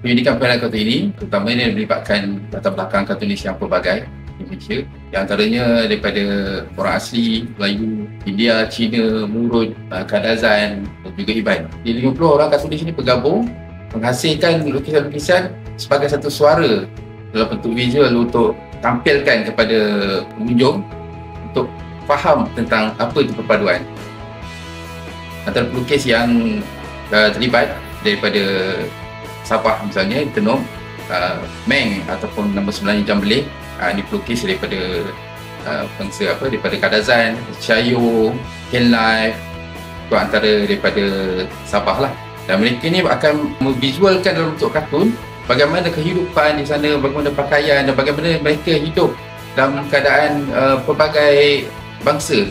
Pendidikan permainan kartun ini terutamanya melibatkan latar belakang kartunis yang pelbagai di Malaysia, yang antaranya daripada orang asli Melayu, India, Cina, Murut, Kadazan dan juga Iban. Di 50 orang kartunis ini bergabung menghasilkan lukisan-lukisan sebagai satu suara dalam bentuk visual untuk tampilkan kepada pengunjung untuk faham tentang apa itu perpaduan. Antara pelukis yang terlibat daripada Sabah misalnya, Tenom, Meng ataupun nama sebenarnya Jambelih, ini pelukis daripada bangsa daripada Kadazan, Chayo, Ken Life, itu antara daripada Sabah lah. Dan mereka ni akan memvisualkan dalam bentuk kartun bagaimana kehidupan di sana, bagaimana pakaian dan bagaimana mereka hidup dalam keadaan pelbagai bangsa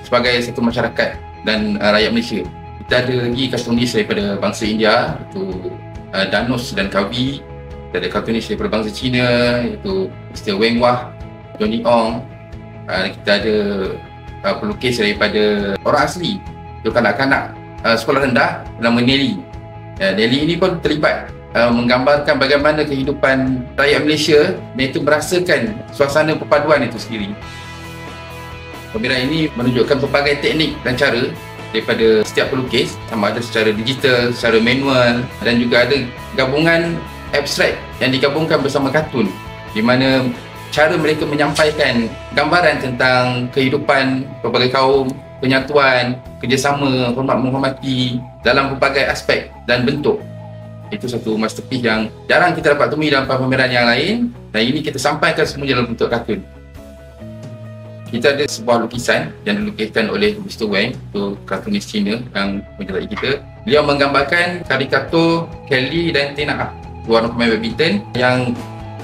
sebagai satu masyarakat dan rakyat Malaysia. Kita ada lagi kartunis daripada bangsa India, iaitu Danos dan Kavi. Kita ada kartunis daripada bangsa Cina, iaitu Mr. Weng Wah, Johnny Ong. Kita ada pelukis daripada orang asli, itu kanak-kanak sekolah rendah nama Nelly. Nelly ini pun terlibat menggambarkan bagaimana kehidupan rakyat Malaysia iaitu merasakan suasana perpaduan itu sendiri. Pameran ini menunjukkan pelbagai teknik dan cara daripada setiap pelukis, sama ada secara digital, secara manual, dan juga ada gabungan abstrak yang digabungkan bersama kartun, di mana cara mereka menyampaikan gambaran tentang kehidupan pelbagai kaum, penyatuan, kerjasama, hormat menghormati dalam pelbagai aspek dan bentuk. Itu satu masterpiece yang jarang kita dapat temui dalam pameran yang lain, dan ini kita sampaikan semua dalam bentuk kartun. Kita ada sebuah lukisan yang dilukiskan oleh Mr. Wang, itu kartunis Cina yang menyertai kita. Beliau menggambarkan karikatur Kelly dan Tina, dua orang pemain badminton yang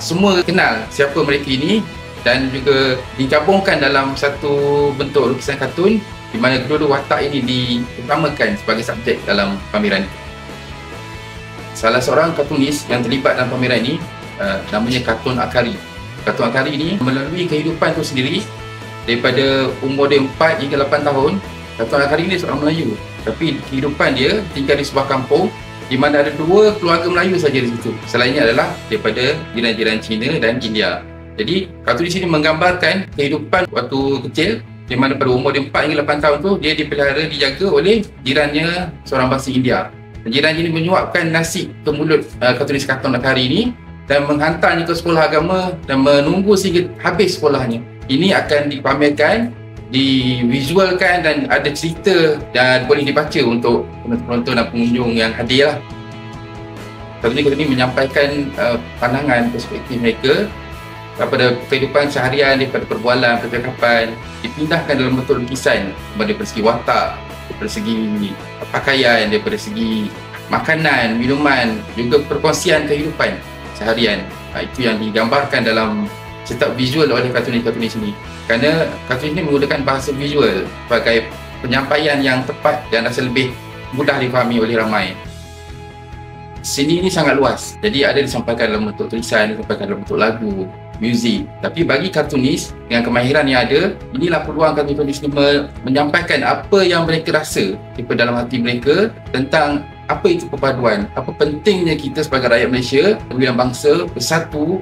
semua kenal siapa mereka ini, dan juga digabungkan dalam satu bentuk lukisan kartun di mana kedua-dua watak ini diutamakan sebagai subjek dalam pameran itu. Salah seorang kartunis yang terlibat dalam pameran ini namanya Kartun Akari. Kartun Akari ini melalui kehidupan itu sendiri. Daripada umur dia 4 hingga 8 tahun, Kartun Akari ini seorang Melayu, tapi kehidupan dia tinggal di sebuah kampung di mana ada 2 keluarga Melayu saja di situ. Selainnya adalah daripada jiran-jiran Cina dan India. Jadi kartun di sini menggambarkan kehidupan waktu kecil, di mana pada umur dia 4 hingga 8 tahun tu dia dipelihara, dijaga oleh jirannya seorang bangsa India. Dan jiran ini menyuapkan nasi ke mulut kartunis Kartun Akari ini dan menghantarnya ke sekolah agama dan menunggu sehingga habis sekolahnya. Ini akan dipamerkan, divisualkan dan ada cerita dan boleh dibaca untuk penonton dan pengunjung yang hadir lah. Kartun ini menyampaikan pandangan, perspektif mereka daripada kehidupan seharian, daripada perbualan, percakapan, dipindahkan dalam bentuk lukisan daripada segi watak, daripada segi pakaian, daripada segi makanan, minuman, juga perkongsian kehidupan seharian. Itu yang digambarkan dalam cetak visual oleh kartunis-kartunis ini. Kerana kartunis ini menggunakan bahasa visual sebagai penyampaian yang tepat dan rasa lebih mudah difahami oleh ramai. Seni ini sangat luas, jadi ada disampaikan dalam bentuk tulisan, disampaikan dalam bentuk lagu, muzik. Tapi bagi kartunis dengan kemahiran yang ada, inilah peluang kartunis ini menyampaikan apa yang mereka rasa daripada dalam hati mereka tentang apa itu perpaduan, apa pentingnya kita sebagai rakyat Malaysia, sembilan bangsa bersatu,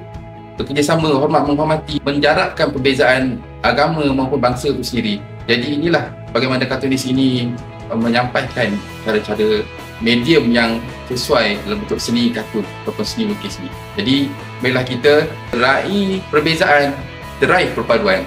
bekerjasama, hormat menghormati, menjarakkan perbezaan agama maupun bangsa itu sendiri. Jadi inilah bagaimana kartunis ini menyampaikan cara-cara medium yang sesuai dalam bentuk seni kartun ataupun seni lukis ini. Jadi marilah kita raih perbezaan, deraih perpaduan.